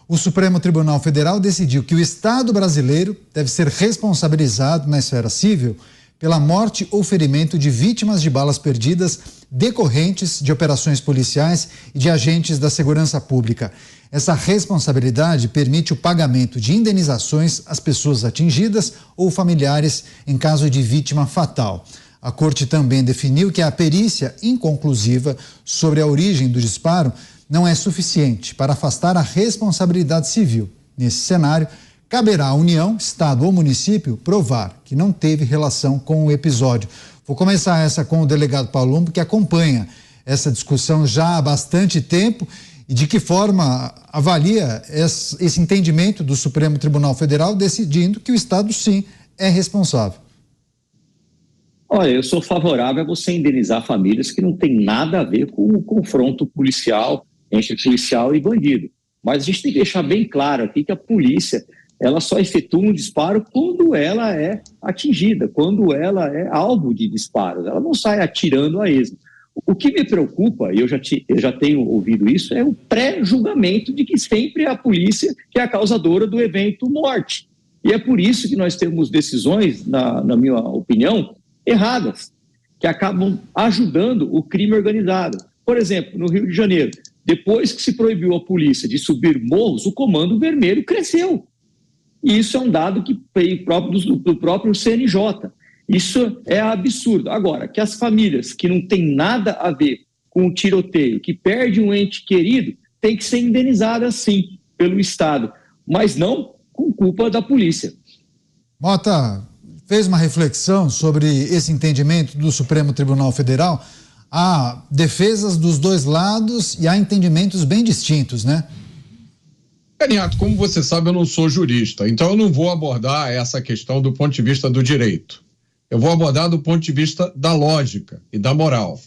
O Supremo Tribunal Federal decidiu que o Estado brasileiro deve ser responsabilizado na esfera civil pela morte ou ferimento de vítimas de balas perdidas decorrentes de operações policiais e de agentes da segurança pública. Essa responsabilidade permite o pagamento de indenizações às pessoas atingidas ou familiares em caso de vítima fatal. A Corte também definiu que a perícia inconclusiva sobre a origem do disparo não é suficiente para afastar a responsabilidade civil. Nesse cenário, caberá à União, Estado ou município provar que não teve relação com o episódio. Vou começar essa com o delegado Palumbo, que acompanha essa discussão já há bastante tempo. E de que forma avalia esse entendimento do Supremo Tribunal Federal decidindo que o Estado, sim, é responsável? Olha, eu sou favorável a você indenizar famílias que não tem nada a ver com o confronto policial entre policial e bandido. Mas a gente tem que deixar bem claro aqui que a polícia, ela só efetua um disparo quando ela é atingida, quando ela é alvo de disparos. Ela não sai atirando a esmo. O que me preocupa, e eu já tenho ouvido isso, é o pré-julgamento de que sempre é a polícia que é a causadora do evento morte. E é por isso que nós temos decisões, na minha opinião, erradas, que acabam ajudando o crime organizado. Por exemplo, no Rio de Janeiro, depois que se proibiu a polícia de subir morros, o Comando Vermelho cresceu. E isso é um dado que veio do próprio CNJ. Isso é absurdo. Agora, que as famílias que não têm nada a ver com o tiroteio, que perdem um ente querido, têm que ser indenizadas, sim, pelo Estado, mas não com culpa da polícia. Mota, fez uma reflexão sobre esse entendimento do Supremo Tribunal Federal? Há defesas dos dois lados e há entendimentos bem distintos, né? Caniato, como você sabe, eu não sou jurista, então eu não vou abordar essa questão do ponto de vista do direito. Eu vou abordar do ponto de vista da lógica e da moral.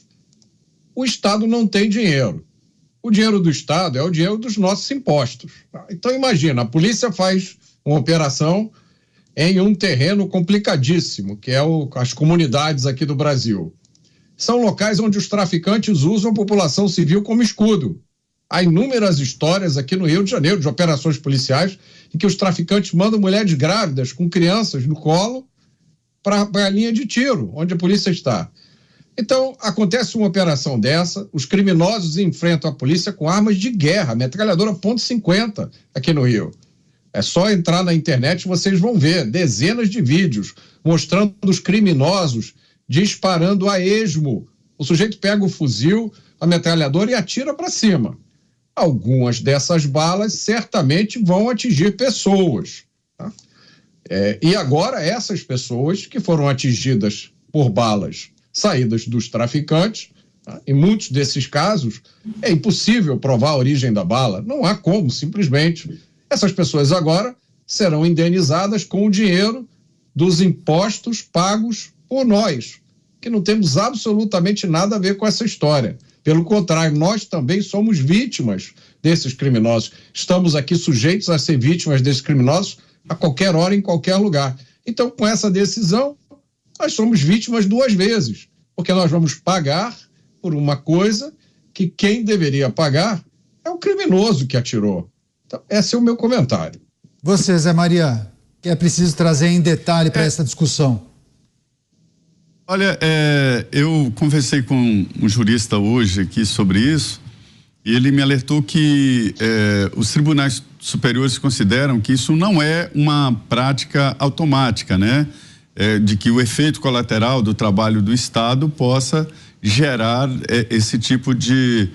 O Estado não tem dinheiro. O dinheiro do Estado é o dinheiro dos nossos impostos. Então imagina, a polícia faz uma operação em um terreno complicadíssimo, que é as comunidades aqui do Brasil. São locais onde os traficantes usam a população civil como escudo. Há inúmeras histórias aqui no Rio de Janeiro de operações policiais em que os traficantes mandam mulheres grávidas com crianças no colo para a linha de tiro, onde a polícia está. Então, acontece uma operação dessa, os criminosos enfrentam a polícia com armas de guerra, metralhadora .50 aqui no Rio. É só entrar na internet e vocês vão ver dezenas de vídeos mostrando os criminosos disparando a esmo. O sujeito pega o fuzil, a metralhadora e atira para cima. Algumas dessas balas certamente vão atingir pessoas. Tá? E agora essas pessoas que foram atingidas por balas saídas dos traficantes, tá? Em muitos desses casos é impossível provar a origem da bala, não há como, simplesmente. Essas pessoas agora serão indenizadas com o dinheiro dos impostos pagos por nós, que não temos absolutamente nada a ver com essa história. Pelo contrário, nós também somos vítimas desses criminosos. Estamos aqui sujeitos a ser vítimas desses criminosos a qualquer hora, em qualquer lugar. Então, com essa decisão, nós somos vítimas duas vezes, porque nós vamos pagar por uma coisa que quem deveria pagar é o criminoso que atirou. Então, esse é o meu comentário. Você, Zé Maria, que é preciso trazer em detalhe para essa discussão. Olha, eu conversei com um jurista hoje aqui sobre isso e ele me alertou que os tribunais superiores consideram que isso não é uma prática automática, né? De que o efeito colateral do trabalho do Estado possa gerar esse tipo de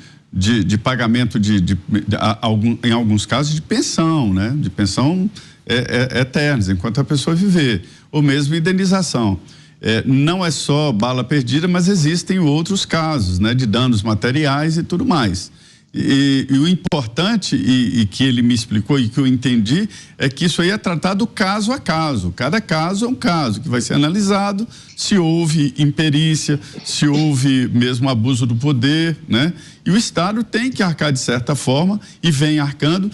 pagamento em alguns casos de pensão, né? De pensão eterna, enquanto a pessoa viver, ou mesmo indenização. Não é só bala perdida, mas existem outros casos, né? De danos materiais e tudo mais. E o importante, e que ele me explicou e que eu entendi, é que isso aí é tratado caso a caso. Cada caso é um caso que vai ser analisado, se houve imperícia, se houve mesmo abuso do poder, né? E o Estado tem que arcar de certa forma e vem arcando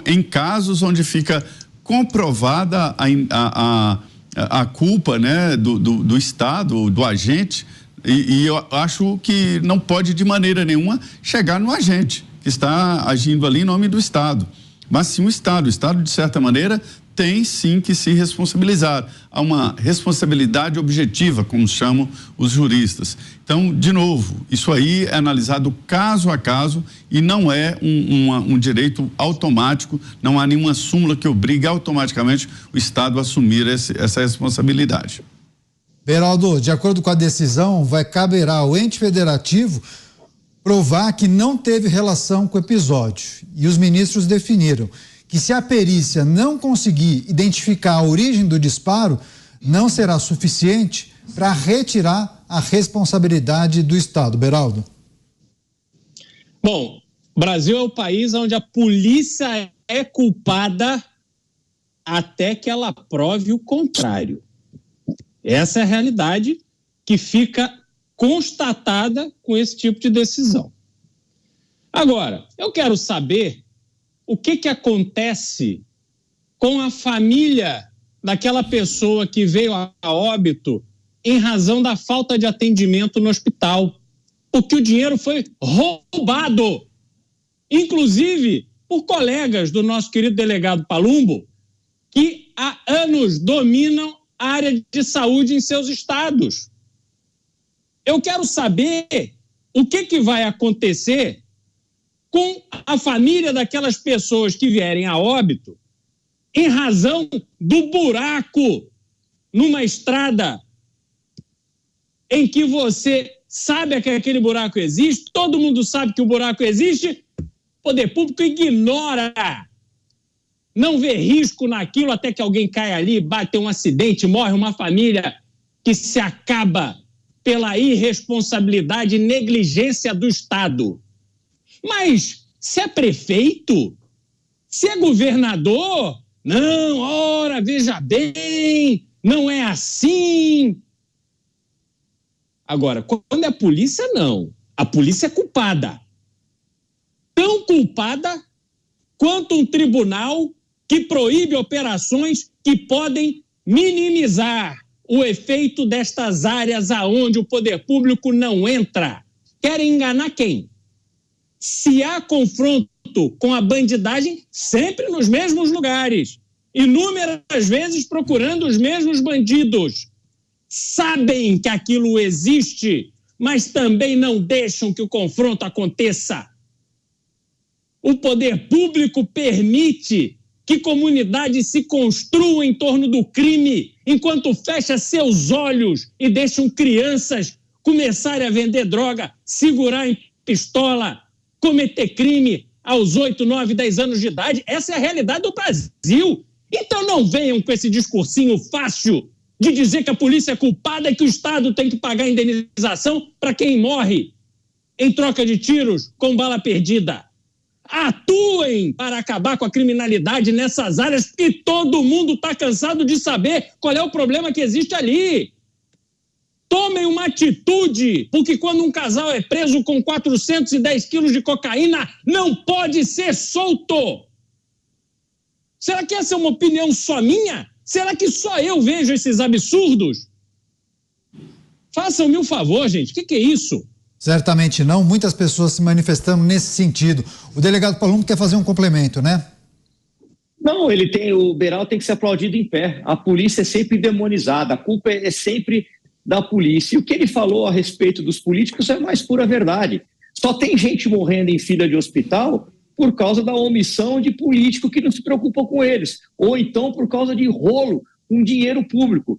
em casos onde fica comprovada a culpa, né, do Estado, do agente. E eu acho que não pode de maneira nenhuma chegar no agente que está agindo ali em nome do Estado. mas sim o Estado, de certa maneira, tem sim que se responsabilizar. Há uma responsabilidade objetiva, como chamam os juristas. Então, de novo, isso aí é analisado caso a caso e não é um direito automático, não há nenhuma súmula que obrigue automaticamente o Estado a assumir essa responsabilidade. Beraldo, de acordo com a decisão, vai caber ao ente federativo provar que não teve relação com o episódio. E os ministros definiram que se a perícia não conseguir identificar a origem do disparo, não será suficiente para retirar a responsabilidade do Estado. Beraldo. Bom, o Brasil é o país onde a polícia é culpada até que ela prove o contrário. Essa é a realidade que fica constatada com esse tipo de decisão. Agora, eu quero saber o que acontece com a família daquela pessoa que veio a óbito em razão da falta de atendimento no hospital, porque o dinheiro foi roubado, inclusive por colegas do nosso querido delegado Palumbo, que há anos dominam a área de saúde em seus estados. Eu quero saber o que vai acontecer com a família daquelas pessoas que vierem a óbito em razão do buraco numa estrada em que você sabe que aquele buraco existe, todo mundo sabe que o buraco existe, o poder público ignora, não vê risco naquilo até que alguém cai ali, bate um acidente, morre uma família que se acaba pela irresponsabilidade e negligência do Estado. Mas se é prefeito, se é governador, não, ora, veja bem, não é assim. Agora, quando é polícia, não. A polícia é culpada. Tão culpada quanto um tribunal que proíbe operações que podem minimizar o efeito destas áreas aonde o poder público não entra. Querem enganar quem? Se há confronto com a bandidagem, sempre nos mesmos lugares, inúmeras vezes procurando os mesmos bandidos. Sabem que aquilo existe, mas também não deixam que o confronto aconteça. O poder público permite que comunidades se construam em torno do crime, enquanto fecha seus olhos e deixam crianças começarem a vender droga, segurar em pistola, cometer crime aos 8, 9, 10 anos de idade. Essa é a realidade do Brasil. Então não venham com esse discursinho fácil de dizer que a polícia é culpada e que o Estado tem que pagar indenização para quem morre em troca de tiros com bala perdida. Atuem para acabar com a criminalidade nessas áreas, porque todo mundo está cansado de saber qual é o problema que existe ali. Tomem uma atitude, porque quando um casal é preso com 410 quilos de cocaína, não pode ser solto. Será que essa é uma opinião só minha? Será que só eu vejo esses absurdos? Façam-me um favor, gente. O que é isso? Certamente não. Muitas pessoas se manifestando nesse sentido. O delegado Palumbo quer fazer um complemento, né? Não, o Beraldo tem que ser aplaudido em pé. A polícia é sempre demonizada. A culpa é sempre da polícia. E o que ele falou a respeito dos políticos é a mais pura verdade. Só tem gente morrendo em fila de hospital por causa da omissão de político que não se preocupa com eles. Ou então por causa de rolo com dinheiro público,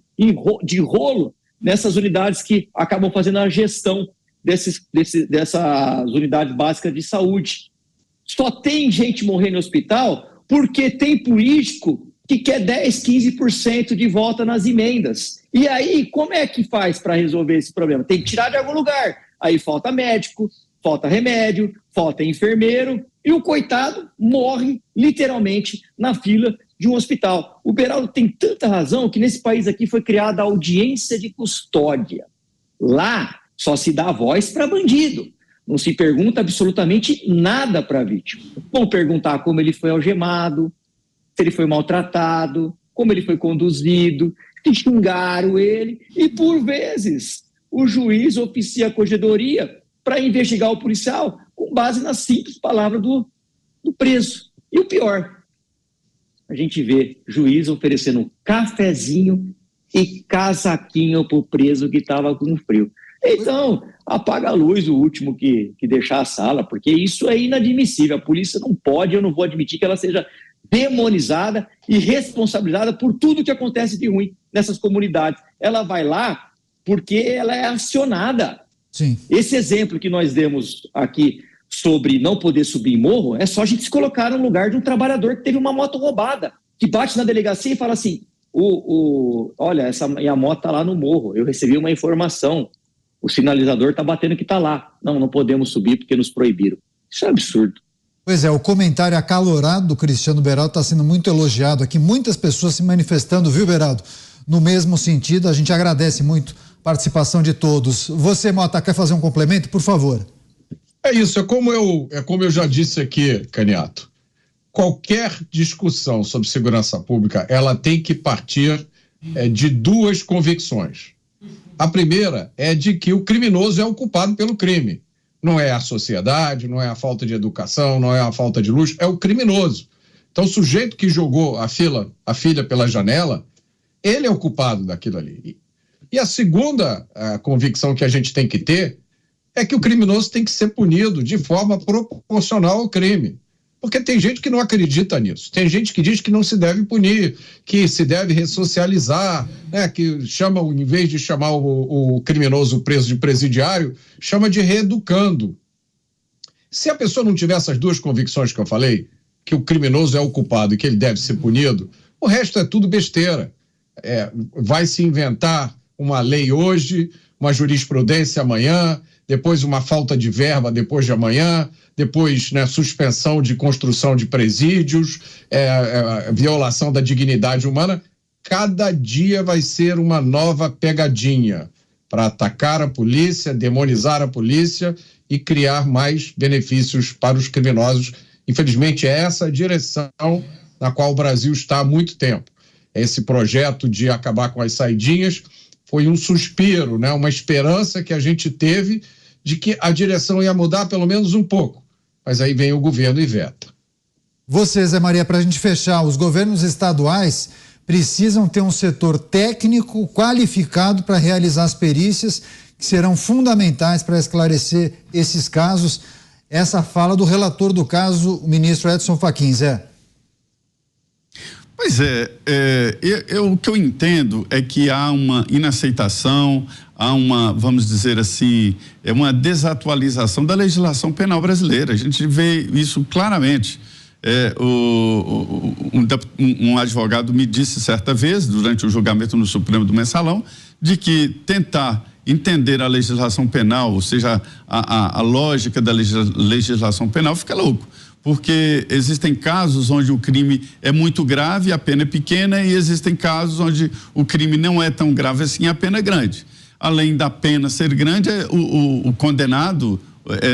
de rolo nessas unidades que acabam fazendo a gestão dessas unidades básicas de saúde. Só tem gente morrendo no hospital porque tem político que quer 10, 15% de volta nas emendas. E aí, como é que faz para resolver esse problema? Tem que tirar de algum lugar. Aí falta médico, falta remédio, falta enfermeiro, e o coitado morre literalmente na fila de um hospital. O Beraldo tem tanta razão que nesse país aqui foi criada a audiência de custódia. Lá só se dá voz para bandido. Não se pergunta absolutamente nada para a vítima. Vão perguntar como ele foi algemado, se ele foi maltratado, como ele foi conduzido, se xingaram ele. E, por vezes, o juiz oficia a corregedoria para investigar o policial com base nas simples palavras do preso. E o pior, a gente vê juiz oferecendo um cafezinho e casaquinho pro preso que estava com frio. Então, apaga a luz o último que deixar a sala, porque isso é inadmissível. A polícia não pode, eu não vou admitir que ela seja demonizada e responsabilizada por tudo que acontece de ruim nessas comunidades. Ela vai lá porque ela é acionada. Sim. Esse exemplo que nós demos aqui sobre não poder subir em morro, é só a gente se colocar no lugar de um trabalhador que teve uma moto roubada, que bate na delegacia e fala assim, olha, minha moto está lá no morro, eu recebi uma informação, o sinalizador está batendo que está lá. Não podemos subir porque nos proibiram. Isso é absurdo. Pois é, o comentário acalorado do Cristiano Beraldo está sendo muito elogiado aqui, muitas pessoas se manifestando, viu, Beraldo? No mesmo sentido, a gente agradece muito a participação de todos. Você, Mota, quer fazer um complemento, por favor? É isso, é como eu já disse aqui, Caniato. Qualquer discussão sobre segurança pública, ela tem que partir de duas convicções. A primeira é de que o criminoso é o culpado pelo crime. Não é a sociedade, não é a falta de educação, não é a falta de luz, é o criminoso. Então, o sujeito que jogou a filha pela janela, ele é o culpado daquilo ali. E a segunda convicção que a gente tem que ter é que o criminoso tem que ser punido de forma proporcional ao crime. Porque tem gente que não acredita nisso. Tem gente que diz que não se deve punir, que se deve ressocializar, né? Que chama, em vez de chamar o criminoso preso de presidiário, chama de reeducando. Se a pessoa não tiver essas duas convicções que eu falei, que o criminoso é o culpado e que ele deve ser punido, o resto é tudo besteira. Vai se inventar uma lei hoje, uma jurisprudência amanhã, depois uma falta de verba depois de amanhã, depois, né, suspensão de construção de presídios, violação da dignidade humana. Cada dia vai ser uma nova pegadinha para atacar a polícia, demonizar a polícia e criar mais benefícios para os criminosos. Infelizmente, é essa a direção na qual o Brasil está há muito tempo. Esse projeto de acabar com as saidinhas foi um suspiro, né? Uma esperança que a gente teve de que a direção ia mudar pelo menos um pouco. Mas aí vem o governo e veta. Você, Zé Maria, para a gente fechar, os governos estaduais precisam ter um setor técnico qualificado para realizar as perícias que serão fundamentais para esclarecer esses casos. Essa fala do relator do caso, o ministro Edson Fachin, Zé. Pois o que eu entendo é que há uma inaceitação, há uma, vamos dizer assim, uma desatualização da legislação penal brasileira. A gente vê isso claramente. Um advogado me disse certa vez, durante o julgamento no Supremo do Mensalão, de que tentar entender a legislação penal, ou seja, a lógica da legislação penal, fica louco. Porque existem casos onde o crime é muito grave e a pena é pequena, e existem casos onde o crime não é tão grave assim e a pena é grande. Além da pena ser grande, o condenado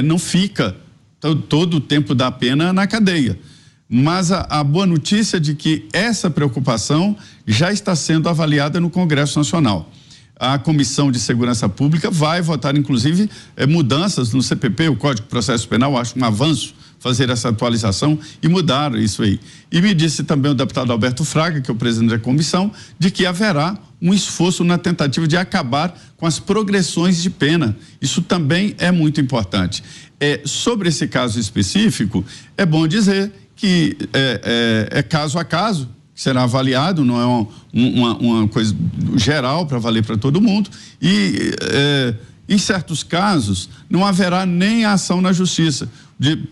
não fica todo o tempo da pena na cadeia. Mas a boa notícia é de que essa preocupação já está sendo avaliada no Congresso Nacional. A Comissão de Segurança Pública vai votar, inclusive, mudanças no CPP, o Código de Processo Penal. Acho um avanço fazer essa atualização e mudar isso aí. E me disse também o deputado Alberto Fraga, que é o presidente da comissão, de que haverá um esforço na tentativa de acabar com as progressões de pena. Isso também é muito importante. Sobre esse caso específico, é bom dizer que é caso a caso, que será avaliado, não é uma coisa geral para valer para todo mundo, e em certos casos não haverá nem ação na justiça,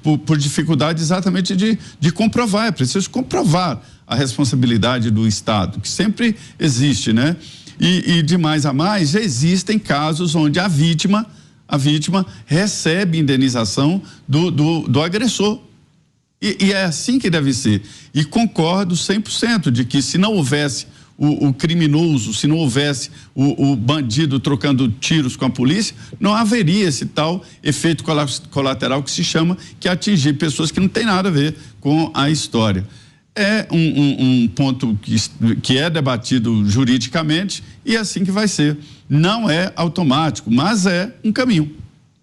por dificuldade exatamente de comprovar. É preciso comprovar a responsabilidade do Estado, que sempre existe, né? E de mais a mais, existem casos onde a vítima recebe indenização do agressor. E é assim que deve ser. E concordo 100% de que se não houvesse o criminoso, se não houvesse o bandido trocando tiros com a polícia, não haveria esse tal efeito colateral que se chama, que é atingir pessoas que não tem nada a ver com a história. É um ponto que é debatido juridicamente e é assim que vai ser. Não é automático, mas é um caminho.